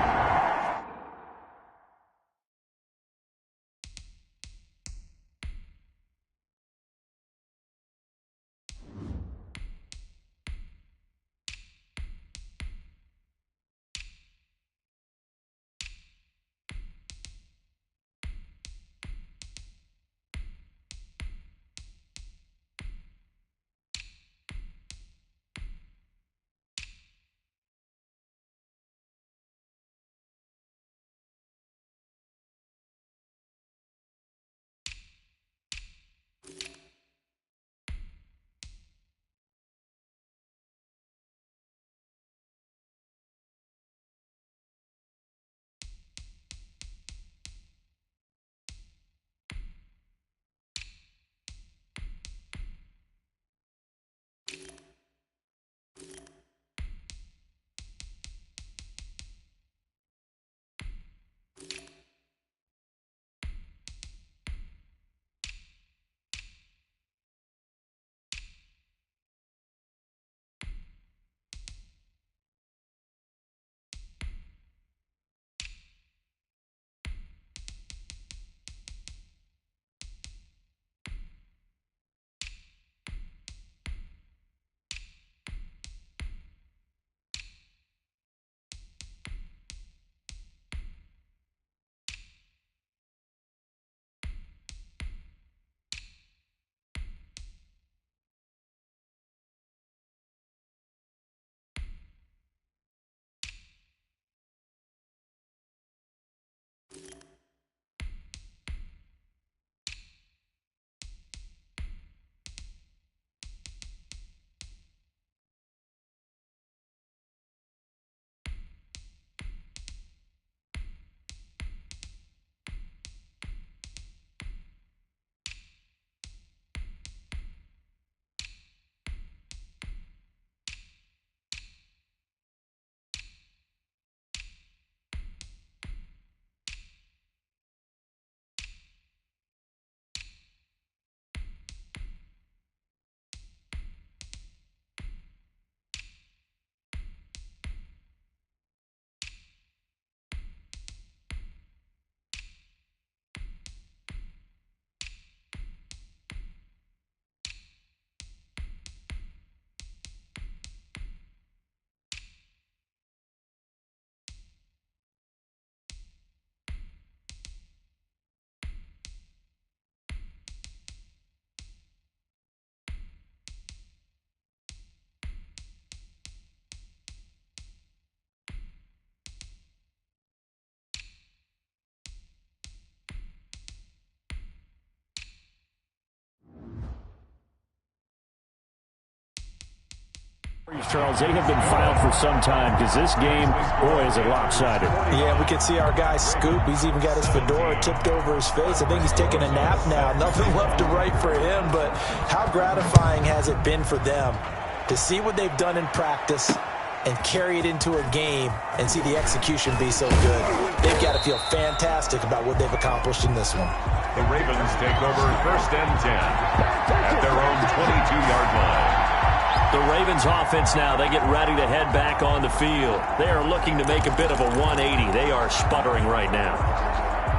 F: Charles, they have been filed for some time because this game, boy, is it lopsided.
D: Yeah, we can see our guy Scoop. He's even got his fedora tipped over his face. I think he's taking a nap now. Nothing left to write for him, but how gratifying has it been for them to see what they've done in practice and carry it into a game and see the execution be so good. They've got to feel fantastic about what they've accomplished in this one.
C: The Ravens take over 1st and 10 at their own 22-yard line.
A: The Ravens offense now, they get ready to head back on the field. They are looking to make a bit of a 180. They are sputtering right now.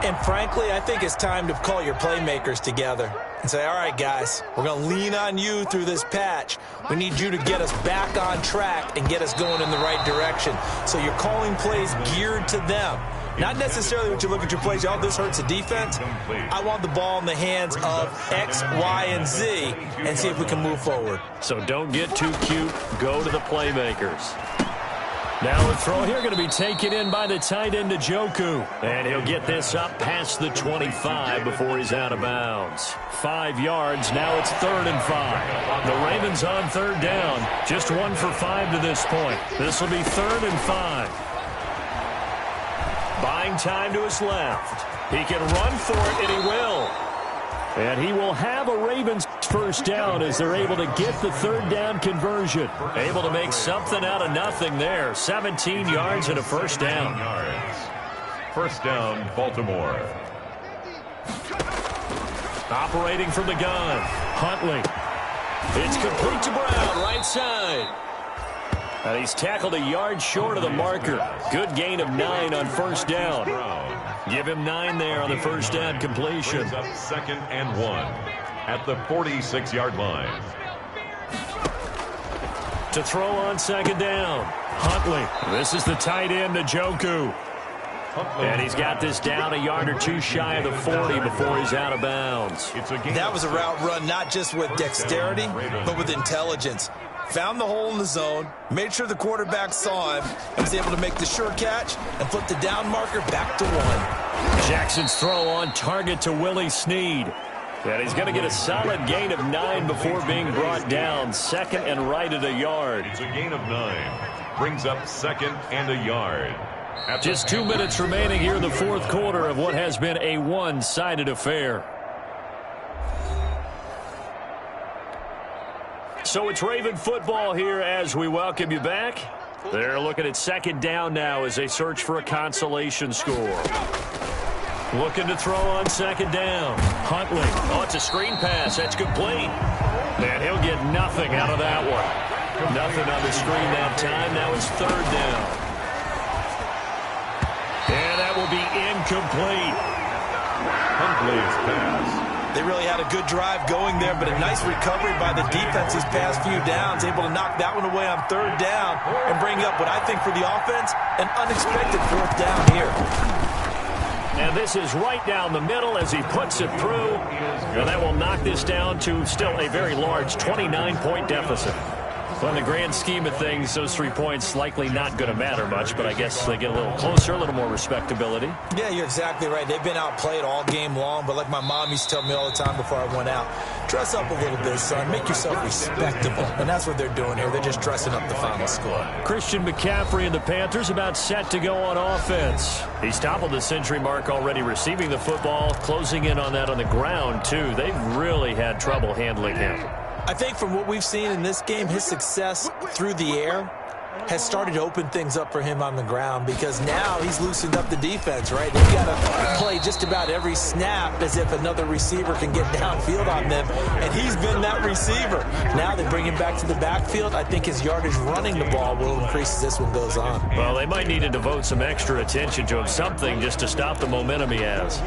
D: And frankly, I think it's time to call your playmakers together and say, all right, guys, we're going to lean on you through this patch. We need you to get us back on track and get us going in the right direction. So you're calling plays geared to them. Not necessarily what you look at your plays, oh, this hurts the defense. I want the ball in the hands of X, Y, and Z and see if we can move forward.
A: So don't get too cute. Go to the playmakers. Now the throw here going to be taken in by the tight end, Njoku. And he'll get this up past the 25 before he's out of bounds. 5 yards. Now it's 3rd and 5. The Ravens on 3rd down. Just 1 for 5 to this point. This will be 3rd and 5. Buying time to his left. He can run for it, and he will. And he will have a Ravens first down as they're able to get the 3rd down conversion. Able to make something out of nothing there. 17 yards and a first down.
C: 1st down, Baltimore.
A: Operating from the gun. Huntley. It's complete to Brown, right side. And he's tackled a yard short of the marker. Good gain of 9 on 1st down. Give him 9 there on the 1st down completion.
C: Brings up 2nd and 1 at the 46-yard line.
A: To throw on 2nd down. Huntley. This is the tight end, Njoku. And he's got this down a yard or 2 shy of the 40 before he's out of bounds.
D: That was a route run not just with dexterity, but with intelligence. Found the hole in the zone, made sure the quarterback saw him, and was able to make the sure catch and flip the down marker back to 1.
A: Jackson's throw on target to Willie Snead. And he's going to get a solid gain of 9 before being brought down. 2nd and right at a yard.
C: It's a gain of 9. Brings up 2nd and a yard.
A: Just 2 minutes remaining here in the 4th quarter of what has been a one-sided affair. So it's Raven football here as we welcome you back. They're looking at 2nd down now as they search for a consolation score. Looking to throw on 2nd down. Huntley. Oh, it's a screen pass. That's complete. And he'll get nothing out of that one. Nothing on the screen that time. Now it's 3rd down. And that will be incomplete.
C: Huntley's pass.
D: They really had a good drive going there, but a nice recovery by the defense these past few downs, able to knock that one away on 3rd down and bring up what I think for the offense, an unexpected 4th down here.
A: And this is right down the middle as he puts it through. And that will knock this down to still a very large 29-point deficit. Well, in the grand scheme of things, those 3 points likely not going to matter much, but I guess they get a little closer, a little more respectability.
D: Yeah, you're exactly right. They've been outplayed all game long, but like my mom used to tell me all the time before I went out, dress up a little bit, son. Make yourself respectable. And that's what they're doing here. They're just dressing up the final score.
A: Christian McCaffrey and the Panthers about set to go on offense. He's toppled the century mark already receiving the football, closing in on that on the ground, too. They've really had trouble handling him.
D: I think from what we've seen in this game, his success through the air has started to open things up for him on the ground because now he's loosened up the defense, right? They've got to play just about every snap as if another receiver can get downfield on them, and he's been that receiver. Now they bring him back to the backfield. I think his yardage running the ball will increase as this one goes on.
A: Well, they might need to devote some extra attention to him, something just to stop the momentum he has.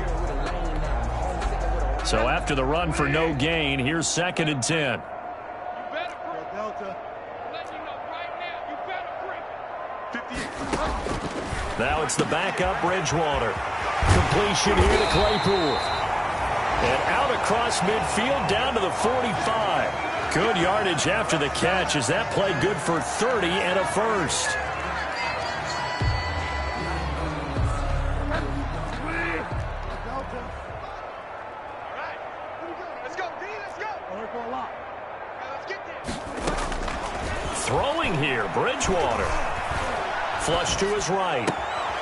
A: So after the run for no gain, here's 2nd and 10. Now it's the backup Bridgewater. Completion here to Claypool. And out across midfield down to the 45. Good yardage after the catch as that play good for 30 and a first. Throwing here Flush to his right.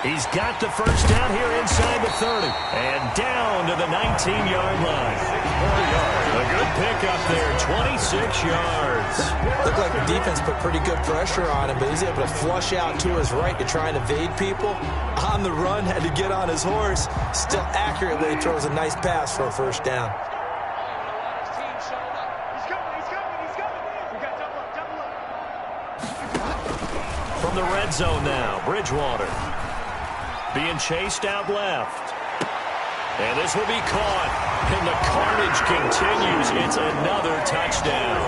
A: He's got the first down here inside the 30. And down to the 19-yard line. A good pickup there, 26 yards.
B: Looked like the defense put pretty good pressure on him, but he's able to flush out to his right to try and evade people. On the run, had to get on his horse. Still accurately throws a nice pass for a first down.
A: From the red zone now, Bridgewater. Being chased out left. And this will be caught. And the carnage continues. It's another touchdown.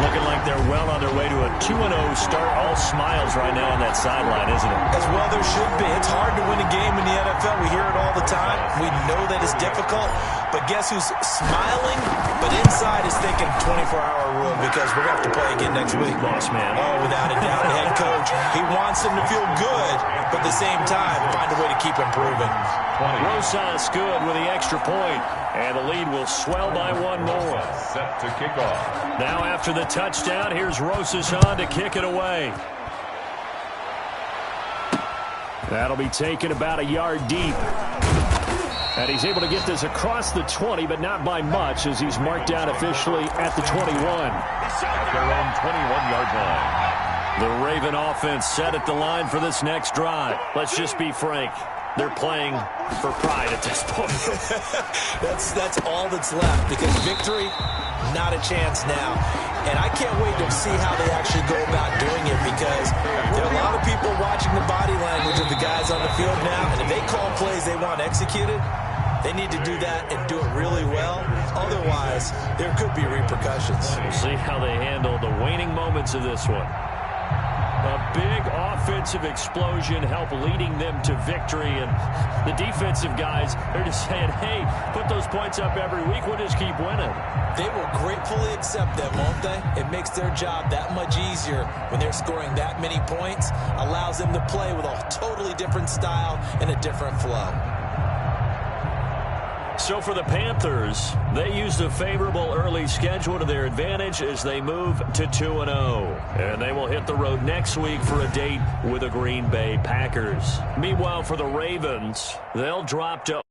A: Looking like they're well on their way to a 2-0 start. All smiles right now on that sideline, isn't it?
B: As well there should be. It's hard to win a game in the NFL. We hear it all the time. We know that it's difficult. But guess who's smiling? But inside is thinking 24-hour rule because we're going to have to play again next week.
A: Boss man.
B: Oh, without a doubt, head coach. He wants them to feel good, but at the same time, find a way to keep improving.
A: Rosas good with the extra point. And the lead will swell by one more.
C: Set to kick off.
A: Now after the touchdown, here's Rosas on to kick it away. That'll be taken about a yard deep. And he's able to get this across the 20, but not by much as he's marked down officially at the 21.
C: At their own 21-yard line.
A: The Raven offense set at the line for this next drive. Let's just be frank. They're playing for pride at this point.
B: That's all that's left because victory, not a chance now. And I can't wait to see how they actually go about doing it because there are a lot of people watching the body language of the guys on the field now. And if they call plays they want executed, they need to do that and do it really well. Otherwise, there could be repercussions.
A: We'll see how they handle the waning moments of this one. A big offensive explosion helped leading them to victory. And the defensive guys, they're just saying, hey, put those points up every week. We'll just keep winning.
B: They will gratefully accept them, won't they? It makes their job that much easier when they're scoring that many points. Allows them to play with a totally different style and a different flow.
A: So for the Panthers, they used a favorable early schedule to their advantage as they move to 2-0. And they will hit the road next week for a date with the Green Bay Packers. Meanwhile, for the Ravens, they'll drop to